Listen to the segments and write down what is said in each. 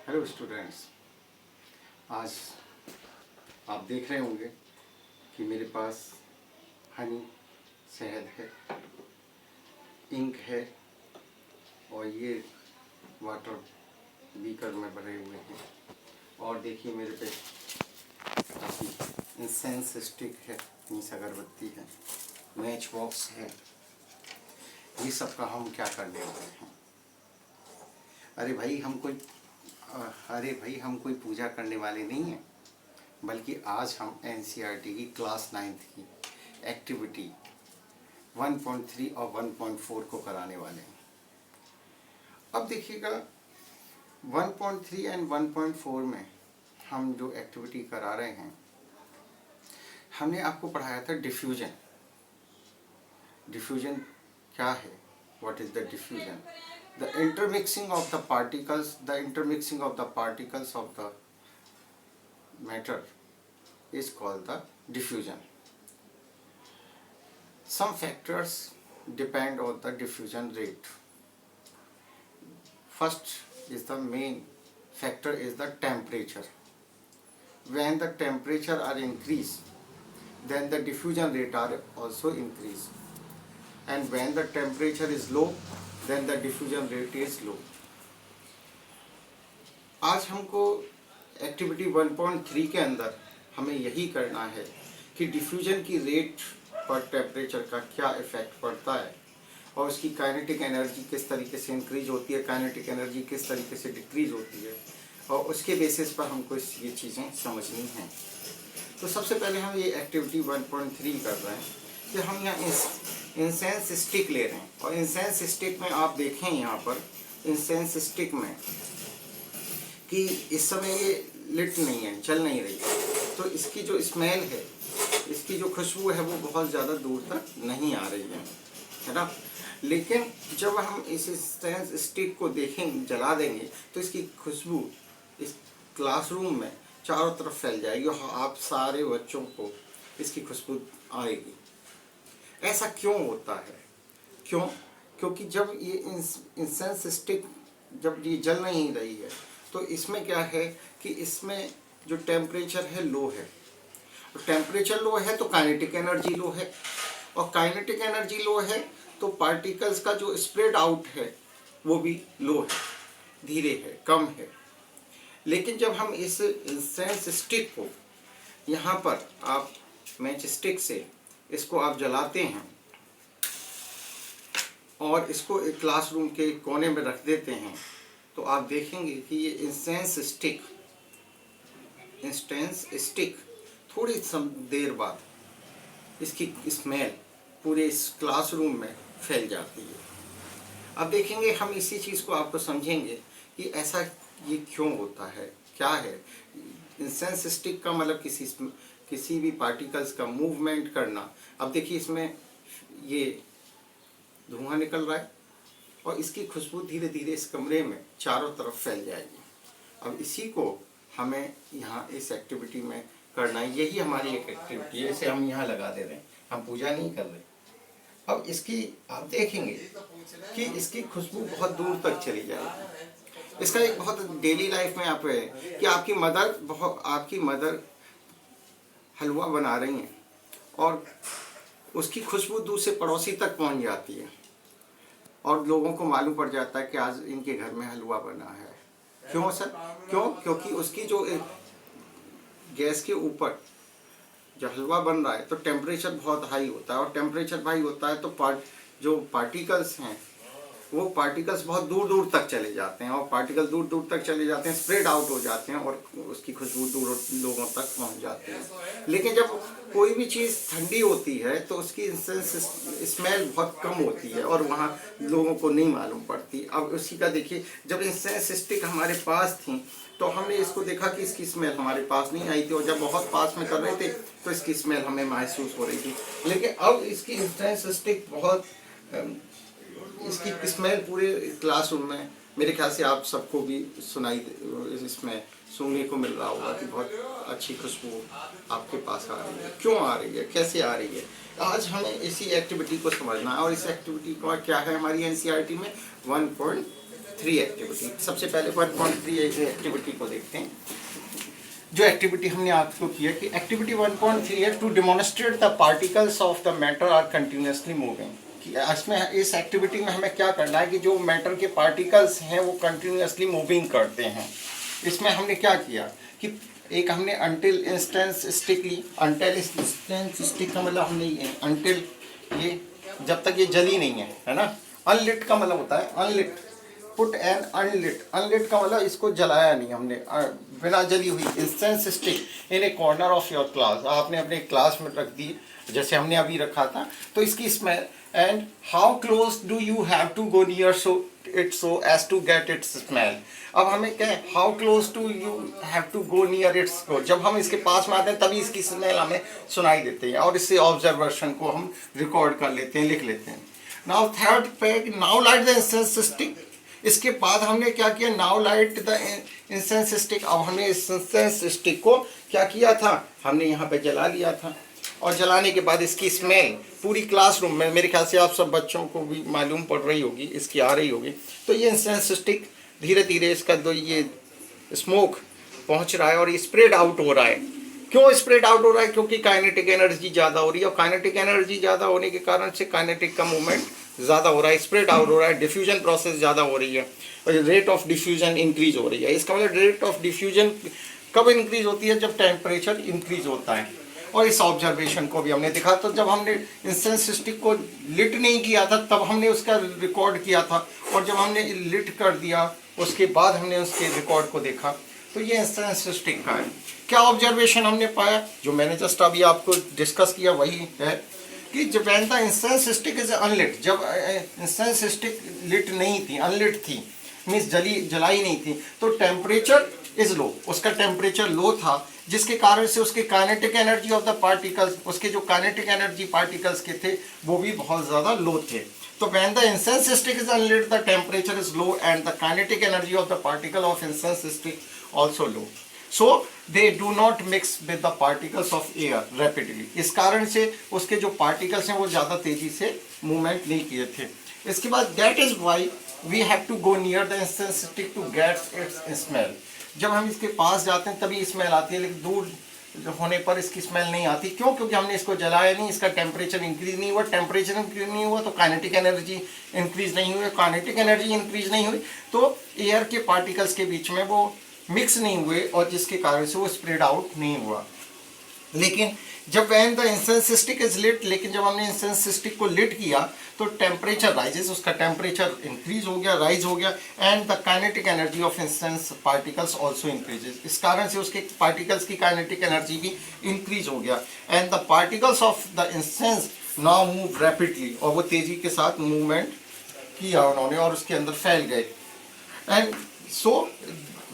Hello students, आज आप देख रहे होंगे कि मेरे पास हनी, शहद है, इंक है और ये वाटर बीकर में भरे हुए हैं। और देखिए मेरे पे काफ़ी इंसेंस स्टिक है, मीन्स अगरबत्ती है, मैच बॉक्स है। ये सब का हम क्या करने वाले हैं? अरे भाई हम कोई पूजा करने वाले नहीं हैं, बल्कि आज हम एनसीईआरटी की क्लास 9th की एक्टिविटी 1.3 और 1.4 को कराने वाले हैं। अब देखिएगा 1.3 एंड 1.4 में हम जो एक्टिविटी करा रहे हैं, हमने आपको पढ़ाया था डिफ्यूजन। डिफ्यूजन क्या है? What is the diffusion? The intermixing of the particles of the matter is called the diffusion. Some factors depend on the diffusion rate. First is the main factor is the temperature. When the temperature are increased, then the diffusion rate are also increased. And when the temperature is low, then the diffusion rate is low. आज हमको activity 1.3 के अंदर हमें यही करना है कि diffusion की रेट पर टेम्परेचर का क्या इफेक्ट पड़ता है और उसकी काइनेटिक एनर्जी किस तरीके से इंक्रीज होती है, काइनेटिक एनर्जी किस तरीके से डिक्रीज होती है, और उसके बेसिस पर हमको ये चीज़ें समझनी हैं। तो सबसे पहले हम ये एक्टिविटी 1.3 कर रहे हैं कि हम यहाँ इंसेंस स्टिक ले रहे हैं। और इंसेंस स्टिक में आप देखें यहाँ पर इंसेंस स्टिक में कि इस समय ये लिट नहीं है, चल नहीं रही है, तो इसकी जो स्मेल है, इसकी जो खुशबू है वो बहुत ज़्यादा दूर तक नहीं आ रही है ना। लेकिन जब हम इस इंसेंस स्टिक को देखेंगे, जला देंगे, तो इसकी खुशबू इस क्लासरूम में चारों तरफ फैल जाएगी और आप सारे बच्चों को इसकी खुशबू आएगी। ऐसा क्यों होता है? क्योंकि जब ये इंसेंस स्टिक जब ये जल नहीं रही है, तो इसमें क्या है कि इसमें जो टेम्परेचर है लो है, और टेम्परेचर लो है तो काइनेटिक एनर्जी लो है, और काइनेटिक एनर्जी लो है तो पार्टिकल्स का जो स्प्रेड आउट है वो भी लो है, धीरे है, कम है। लेकिन जब हम इस इंसेंस स्टिक को यहाँ पर आप मैच स्टिक से इसको आप जलाते हैं और इसको एक क्लासरूम के कोने में रख देते हैं, तो आप देखेंगे कि ये इंसेंस स्टिक थोड़ी देर बाद इसकी स्मेल पूरे इस क्लासरूम में फैल जाती है। अब देखेंगे हम इसी चीज़ को आपको समझेंगे कि ऐसा ये क्यों होता है, क्या है। इंसेंस स्टिक का मतलब किसी भी पार्टिकल्स का मूवमेंट करना। अब देखिए इसमें ये धुआं निकल रहा है और इसकी खुशबू धीरे धीरे इस कमरे में चारों तरफ फैल जाएगी। अब इसी को हमें यहाँ इस एक्टिविटी में करना है, यही हमारी एक एक्टिविटी है। इसे हम यहाँ लगा दे रहे हैं, हम पूजा नहीं कर रहे। अब इसकी आप देखेंगे कि इसकी खुशबू बहुत दूर तक चली जाएगी। इसका एक बहुत डेली लाइफ में आप है कि आपकी मदर हलवा बना रही हैं और उसकी खुशबू दूर से पड़ोसी तक पहुंच जाती है और लोगों को मालूम पड़ जाता है कि आज इनके घर में हलवा बना है। क्यों सर? क्योंकि उसकी जो गैस के ऊपर जब हलवा बन रहा है तो टेम्परेचर बहुत हाई होता है, और टेम्परेचर हाई होता है तो जो पार्टिकल्स हैं वो पार्टिकल्स बहुत दूर दूर तक चले जाते हैं, और पार्टिकल दूर दूर तक चले जाते हैं, स्प्रेड आउट हो जाते हैं और उसकी खुशबू दूर लोगों तक पहुंच जाती है। लेकिन जब कोई भी चीज़ ठंडी होती है तो उसकी स्मेल बहुत कम होती है और वहाँ लोगों को नहीं मालूम पड़ती। अब उसी का देखिए, जब इंसेंस स्टिक हमारे पास थी तो हमने इसको देखा कि इसकी स्मेल हमारे पास नहीं आई थी, और जब बहुत पास में कर रहे थे तो इसकी स्मेल हमें महसूस हो रही थी। लेकिन अब इसकी इंसेंस स्टिक बहुत इसकी स्मेल पूरे क्लासरूम में, मेरे ख्याल से आप सबको भी इसमें सुनने को मिल रहा होगा कि बहुत अच्छी खुशबू आपके पास आ रही है। क्यों आ रही है, कैसे आ रही है, आज हमें इसी एक्टिविटी को समझना है। और इस एक्टिविटी का क्या है हमारी एनसीईआरटी में 1.3 1.3 एक्टिविटी, सबसे पहले 1.3 एक्टिविटी को देखते हैं। जो एक्टिविटी हमने आपको किया कि एक्टिविटी 1.3 है to demonstrate the particles of the matter are continuously moving. इसमें इस एक्टिविटी में हमें क्या करना है कि जो मैटर के पार्टिकल्स हैं वो कंटिन्यूसली मूविंग करते हैं। इसमें हमने क्या किया कि एक हमने अंटिल इंस्टेंस स्टिक ली। अंटिल इंस्टेंस स्टिक का मतलब हमने अंटिल, ये जब तक ये जली नहीं है ना। अनलिट का मतलब होता है unlit, put an unlit, unlit का मतलब इसको जलाया नहीं हमने, बिना जली हुई incense stick in a corner of your class, आपने अपने क्लास में रख दी जैसे हमने अभी रखा था। तो इसकी smell and how close do you have to go near so as to get its smell. अब हमें क्या है, how close to you have to go near its, जब हम इसके पास में आते हैं तभी इसकी स्मेल हमें सुनाई देती है और इससे ऑब्जर्वेशन को हम रिकॉर्ड कर लेते हैं, लिख लेते हैं। Now third peg, now light the incense stick. इसके बाद हमने क्या किया, now light the incense stick. अब हमने इस इंसेंस स्टिक को क्या किया था, हमने यहाँ पे जला लिया था और जलाने के बाद इसकी स्मेल पूरी क्लासरूम में, मेरे ख्याल से आप सब बच्चों को भी मालूम पड़ रही होगी, इसकी आ रही होगी। तो ये इंसेंस स्टिक धीरे धीरे इसका जो ये स्मोक पहुँच रहा है और ये स्प्रेड आउट हो रहा है। क्यों स्प्रेड आउट हो रहा है, क्योंकि काइनेटिक एनर्जी ज़्यादा हो रही है और काइनेटिक एनर्जी ज़्यादा होने के कारण से काइनेटिक का मूवमेंट ज़्यादा हो रहा है, स्प्रेड आउट हो रहा है, डिफ्यूजन प्रोसेस ज़्यादा हो रही है और रेट ऑफ डिफ्यूजन इंक्रीज हो रही है। इसका मतलब रेट ऑफ डिफ्यूजन कब इंक्रीज होती है, जब टेम्परेचर इंक्रीज होता है। और इस ऑब्जर्वेशन को भी हमने देखा। तो जब हमने इंसेंस स्टिक को लिट नहीं किया था तब हमने उसका रिकॉर्ड किया था, और जब हमने लिट कर दिया उसके बाद हमने उसके रिकॉर्ड को देखा। तो ये इंसेंस स्टिक का है। क्या ऑब्जर्वेशन हमने पाया, जो मैंने जस्ट अभी आपको डिस्कस किया वही है कि जब when the incense stick is unlit, जब इंसेंस स्टिक लिट नहीं थी, अनलिट थी, मीन्स जलाई नहीं थी, तो टेम्परेचर इज लो, उसका टेम्परेचर लो था, जिसके कारण से उसके kinetic energy of the particles, उसके जो काइनेटिक एनर्जी पार्टिकल्स के थे वो भी बहुत ज़्यादा लो थे। तो when the incense stick is unlit, the temperature is low and the kinetic energy of the particle of incense stick also low. So they do not mix with the particles of air rapidly. इस कारण से उसके जो particles हैं वो ज़्यादा तेजी से movement नहीं किए थे। इसके बाद that is why we have to go near the incense stick to get its smell. जब हम इसके पास जाते हैं तभी स्मेल आती है, लेकिन दूर होने पर इसकी स्मेल नहीं आती। क्यों? क्योंकि हमने इसको जलाया नहीं, इसका टेम्परेचर इंक्रीज नहीं हुआ। टेम्परेचर इंक्रीज नहीं हुआ तो काइनेटिक एनर्जी इंक्रीज नहीं हुई। काइनेटिक एनर्जी इंक्रीज नहीं हुई तो एयर के पार्टिकल्स के बीच में वो मिक्स नहीं हुए और जिसके कारण से वो स्प्रेड आउट नहीं हुआ। लेकिन जब when the incense stick is lit, लेकिन जब हमने इंसेंस स्टिक को लिट किया तो टेम्परेचर राइजेस, उसका टेम्परेचर इंक्रीज हो गया, राइज हो गया, and the kinetic energy of incense particles also increases. इस कारण से उसके पार्टिकल्स की काइनेटिक एनर्जी भी इंक्रीज हो गया, and the particles of the incense now move rapidly, और वो तेजी के साथ मूवमेंट किया उन्होंने और उसके अंदर फैल गए। And so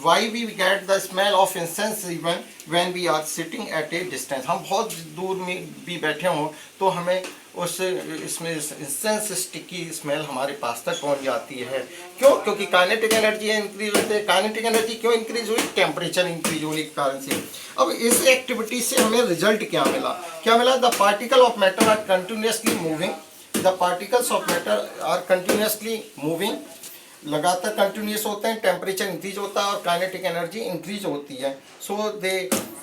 why we get the smell of incense even when we are sitting at a distance। हम बहुत दूर में भी बैठे हों तो हमें उस इसमें इंसेंस स्टिक की स्मेल हमारे पास तक पहुंच जाती है। क्यों? क्योंकि काइनेटिक एनर्जी इंक्रीज होती है। काइनेटिक एनर्जी क्यों इंक्रीज हुई? टेम्परेचर इंक्रीज होने के कारण से। अब इस एक्टिविटी से हमें रिजल्ट क्या मिला? क्या मिला? The particle of matter are continuously moving, the particles of matter are continuously moving, लगातार कंटिन्यूस होते हैं, टेम्परेचर इंक्रीज होता है और काइनेटिक एनर्जी इंक्रीज होती है। So they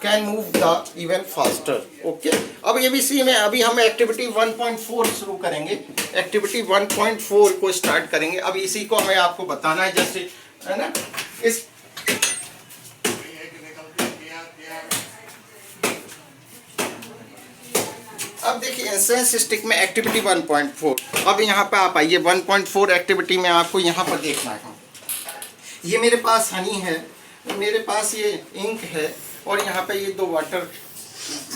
can move the even faster. Okay, अब एबीसी में अभी हम एक्टिविटी 1.4 शुरू करेंगे। एक्टिविटी 1.4 को स्टार्ट करेंगे। अब इसी को हमें आपको बताना है, जैसे है ना, इस अब देखिए इंसेंस स्टिक में एक्टिविटी 1.4। अब यहाँ पे आप आइए 1.4 एक्टिविटी में आपको यहाँ पर देखना है। ये मेरे पास हनी है, मेरे पास ये इंक है और यहाँ पे ये 2 वाटर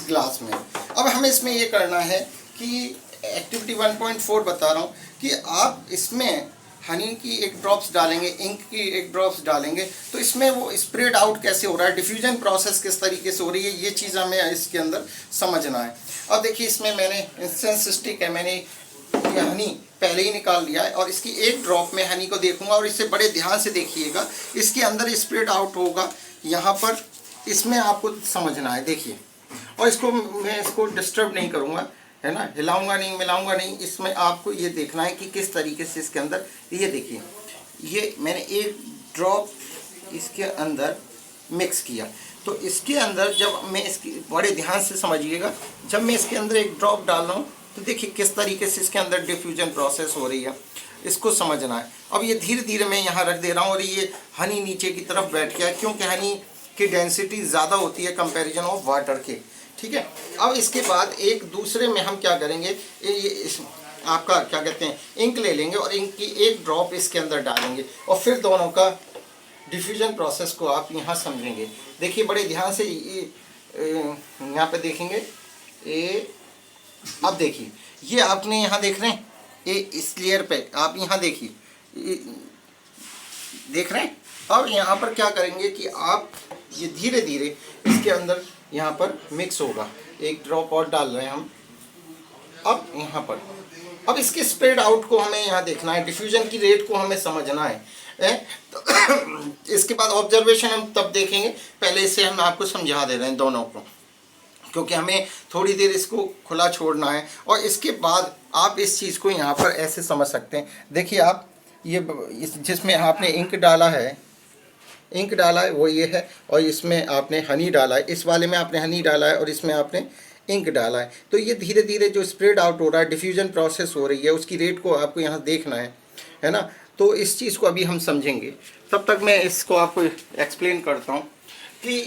ग्लास में। अब हमें इसमें ये करना है कि एक्टिविटी 1.4 बता रहा हूँ कि आप इसमें हनी की एक ड्रॉप्स डालेंगे, इंक की एक ड्रॉप्स डालेंगे, तो इसमें वो स्प्रेड आउट कैसे हो रहा है, डिफ्यूजन प्रोसेस किस तरीके से हो रही है, ये चीज़ हमें इसके अंदर समझना है। अब देखिए इसमें मैंने इंसेंस स्टिक है, मैंने ये हनी पहले ही निकाल लिया है और इसकी एक ड्रॉप में हनी को देखूंगा और इससे बड़े ध्यान से देखिएगा, इसके अंदर स्प्रेड आउट होगा यहाँ पर, इसमें आपको समझना है। देखिए, और इसको मैं इसको डिस्टर्ब नहीं करूँगा, है ना, हिलाऊंगा नहीं, मिलाऊंगा नहीं, इसमें आपको ये देखना है कि किस तरीके से इसके अंदर, ये देखिए ये मैंने एक ड्रॉप इसके अंदर मिक्स किया। तो इसके अंदर जब मैं इसकी, बड़े ध्यान से समझिएगा, जब मैं इसके अंदर एक ड्रॉप डाल रहा हूँ तो देखिए किस तरीके से इसके अंदर डिफ्यूजन प्रोसेस हो रही है, इसको समझना है। अब ये धीरे धीरे मैं यहाँ रख दे रहा हूँ और ये हनी नीचे की तरफ बैठ गया, क्योंकि हनी की डेंसिटी ज़्यादा होती है कंपैरिजन ऑफ वाटर के। ठीक है, अब इसके बाद एक दूसरे में हम क्या करेंगे, इस आपका क्या कहते हैं, इंक ले लेंगे और इंक की एक ड्रॉप इसके अंदर डालेंगे और फिर दोनों का डिफ्यूजन प्रोसेस को आप यहाँ समझेंगे। देखिए बड़े ध्यान से यहाँ पे देखेंगे। अब देखिए ये आपने यहाँ देख रहे हैं, इस लेयर पे आप यहाँ देखिए, देख रहे हैं। अब यहाँ पर क्या करेंगे कि आप ये धीरे धीरे इसके अंदर यहाँ पर मिक्स होगा, एक ड्रॉप और डाल रहे हैं हम। अब यहाँ पर अब इसके स्प्रेड आउट को हमें यहाँ देखना है, डिफ्यूजन की रेट को हमें समझना है। तो इसके बाद ऑब्जर्वेशन हम तब देखेंगे, पहले इसे हम आपको समझा दे रहे हैं दोनों को, क्योंकि हमें थोड़ी देर इसको खुला छोड़ना है। और इसके बाद आप इस चीज़ को यहाँ पर ऐसे समझ सकते हैं। देखिए आप ये जिसमें आपने इंक डाला है, इंक डाला है वो ये है, और इसमें आपने हनी डाला है, इस वाले में आपने हनी डाला है और इसमें आपने इंक डाला है। तो ये धीरे धीरे जो स्प्रेड आउट हो रहा है, डिफ्यूजन प्रोसेस हो रही है, उसकी रेट को आपको यहाँ देखना है ना। तो इस चीज़ को अभी हम समझेंगे, तब तक मैं इसको आपको एक्सप्लेन करता हूँ कि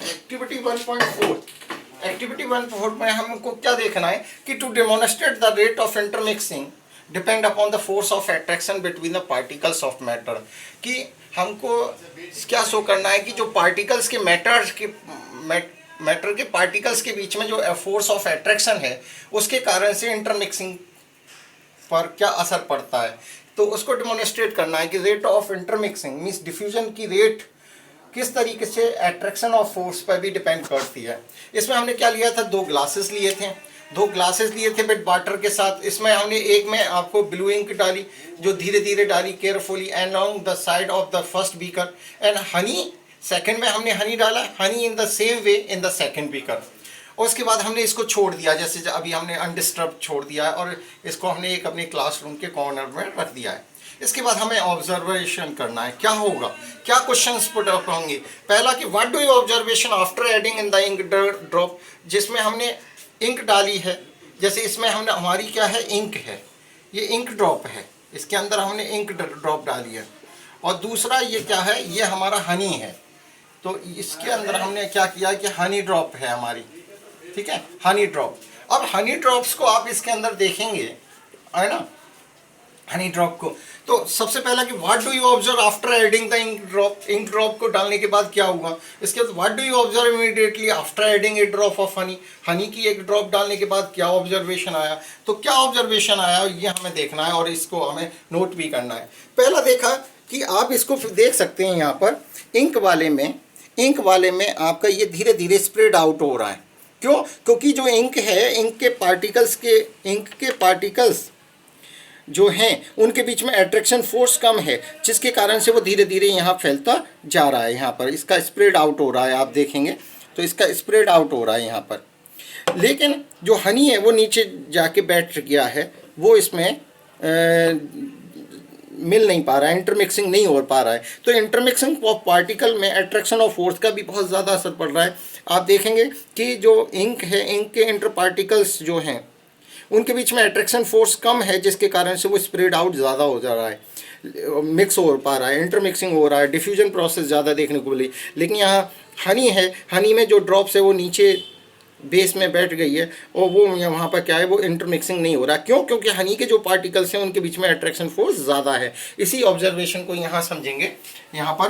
एक्टिविटी 1.4 में हमको क्या देखना है कि to demonstrate the rate of intermixing depend upon the force of attraction between the particles of matter. कि हमको क्या शो करना है कि जो पार्टिकल्स के मैटर के पार्टिकल्स के बीच में जो फोर्स ऑफ अट्रैक्शन है, उसके कारण से इंटरमिक्सिंग पर क्या असर पड़ता है। तो उसको डेमोन्स्ट्रेट करना है कि rate of intermixing means diffusion की रेट किस तरीके से अट्रैक्शन ऑफ फोर्स पर भी डिपेंड करती है। इसमें हमने क्या लिया था, दो ग्लासेस लिए थे बट वाटर के साथ। इसमें हमने एक में आपको ब्लू इंक डाली, जो धीरे धीरे डाली carefully along the side of the first beaker, and honey second में हमने हनी डाला, Honey in the same way in the second beaker. और उसके बाद हमने इसको छोड़ दिया, जैसे अभी हमने अनडिस्टर्ब छोड़ दिया है, और इसको हमने एक अपने क्लासरूम के कॉर्नर में रख दिया है। इसके बाद हमें ऑब्जर्वेशन करना है, क्या होगा, क्या क्वेश्चंस पुट अप होंगे। पहला कि what do you observation after adding in the ink drop, जिसमें हमने इंक डाली है। जैसे इसमें हमने हमारी क्या है, इंक है, ये इंक ड्रॉप है, इसके अंदर हमने इंक ड्रॉप डाली है। और दूसरा ये क्या है, ये हमारा हनी है, तो इसके अंदर हमने क्या किया कि हनी ड्रॉप है हमारी, ठीक है, हनी ड्रॉप। अब हनी ड्रॉप्स को आप इसके अंदर देखेंगे, है ना, हनी ड्रॉप को। तो सबसे पहला कि what do you observe after adding the ink drop को डालने के बाद क्या हुआ। इसके बाद what do you observe immediately after adding a drop of honey, honey की एक ड्रॉप डालने के बाद क्या ऑब्जर्वेशन आया। तो क्या ऑब्जर्वेशन आया ये हमें देखना है और इसको हमें नोट भी करना है। पहला देखा कि आप इसको देख सकते हैं यहाँ पर इंक वाले में आपका ये धीरे धीरे स्प्रेड आउट हो रहा है। क्यों, क्योंकि जो इंक है, इंक के पार्टिकल्स जो हैं उनके बीच में अट्रैक्शन फोर्स कम है, जिसके कारण से वो धीरे धीरे यहाँ फैलता जा रहा है। यहाँ पर इसका स्प्रेड आउट हो रहा है, आप देखेंगे तो इसका स्प्रेड आउट हो रहा है यहाँ पर। लेकिन जो हनी है वो नीचे जाके बैठ गया है, वो इसमें मिल नहीं पा रहा है, इंटरमिक्सिंग नहीं हो पा रहा है। तो इंटरमिक्सिंग ऑफ पार्टिकल में अट्रैक्शन ऑफ फोर्स का भी बहुत ज़्यादा असर पड़ रहा है। आप देखेंगे कि जो इंक है, इंक के इंटर पार्टिकल्स जो हैं उनके बीच में अट्रैक्शन फोर्स कम है, जिसके कारण से वो स्प्रेड आउट ज़्यादा हो जा रहा है, मिक्स हो पा रहा है, इंटरमिक्सिंग हो रहा है, डिफ्यूजन प्रोसेस ज़्यादा देखने को मिली। लेकिन यहाँ हनी है, हनी में जो ड्रॉप्स है वो नीचे बेस में बैठ गई है और वो वहाँ पर क्या है, वो इंटरमिक्सिंग नहीं हो रहा। क्यों, क्योंकि हनी के जो पार्टिकल्स हैं उनके बीच में अट्रैक्शन फोर्स ज़्यादा है। इसी ऑब्जर्वेशन को यहाँ समझेंगे यहाँ पर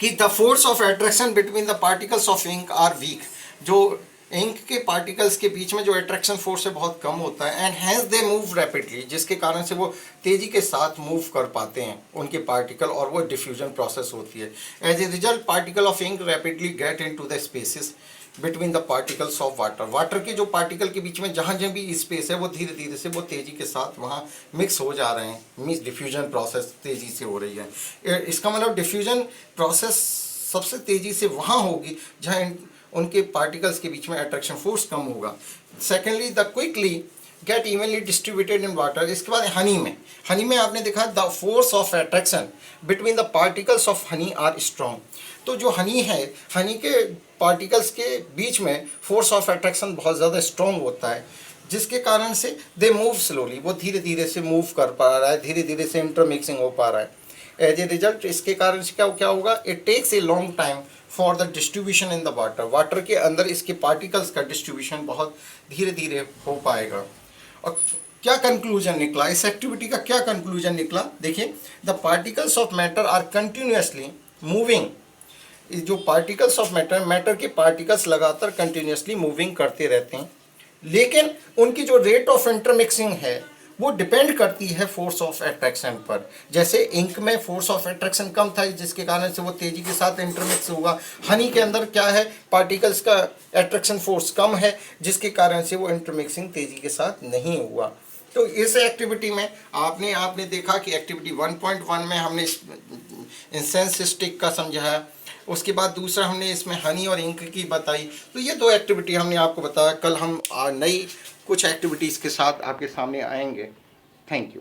कि the force of attraction between the particles of ink are weak. जो इंक के पार्टिकल्स के बीच में जो अट्रैक्शन फोर्स है बहुत कम होता है, and hence they move rapidly, जिसके कारण से वो तेज़ी के साथ मूव कर पाते हैं उनके पार्टिकल, और वो डिफ्यूजन प्रोसेस होती है। As a result particle of ink rapidly get into the spaces between the particles of water. Water के जो पार्टिकल के बीच में जहाँ जहाँ भी स्पेस है वो धीरे धीरे से वो तेज़ी के साथ वहाँ मिक्स हो जा रहे हैं, मीन्स डिफ्यूजन प्रोसेस तेज़ी से हो रही है। इसका मतलब डिफ्यूजन प्रोसेस सबसे तेज़ी से वहाँ होगी जहाँ उनके पार्टिकल्स के बीच में अट्रैक्शन फोर्स कम होगा। Secondly they quickly get evenly distributed in water. इसके बाद हनी में आपने देखा the force of attraction between the particles of honey are strong. तो जो हनी है, हनी के पार्टिकल्स के बीच में फोर्स ऑफ अट्रैक्शन बहुत ज़्यादा स्ट्रॉन्ग होता है, जिसके कारण से दे मूव स्लोली, वो धीरे धीरे से मूव कर पा रहा है, धीरे धीरे से इंटरमिक्सिंग हो पा रहा है। एज ए रिजल्ट इसके कारण से क्या होगा, it takes a long time for the distribution in the water. Water के अंदर इसके पार्टिकल्स का डिस्ट्रीब्यूशन बहुत धीरे धीरे हो पाएगा। और क्या कंक्लूजन निकला, इस एक्टिविटी का क्या कंक्लूजन निकला, देखिए the particles of matter are continuously moving. जो पार्टिकल्स ऑफ मैटर के पार्टिकल्स लगातार कंटिन्यूसली मूविंग करते रहते हैं, लेकिन उनकी जो रेट ऑफ इंटरमिक्सिंग है वो डिपेंड करती है फोर्स ऑफ अट्रैक्शन पर। जैसे इंक में फोर्स ऑफ अट्रैक्शन कम था, जिसके कारण से वो तेज़ी के साथ इंटरमिक्स होगा। हनी के अंदर क्या है, पार्टिकल्स का अट्रैक्शन फोर्स कम है, जिसके कारण से वो इंटरमिक्सिंग तेज़ी के साथ नहीं हुआ। तो इस एक्टिविटी में आपने देखा कि एक्टिविटी 1.1 में हमने इंसेंस स्टिक का समझाया, उसके बाद दूसरा हमने इसमें हनी और इंक की बताई। तो ये 2 एक्टिविटी हमने आपको बताया। कल हम नई कुछ एक्टिविटीज़ के साथ आपके सामने आएंगे। Thank you.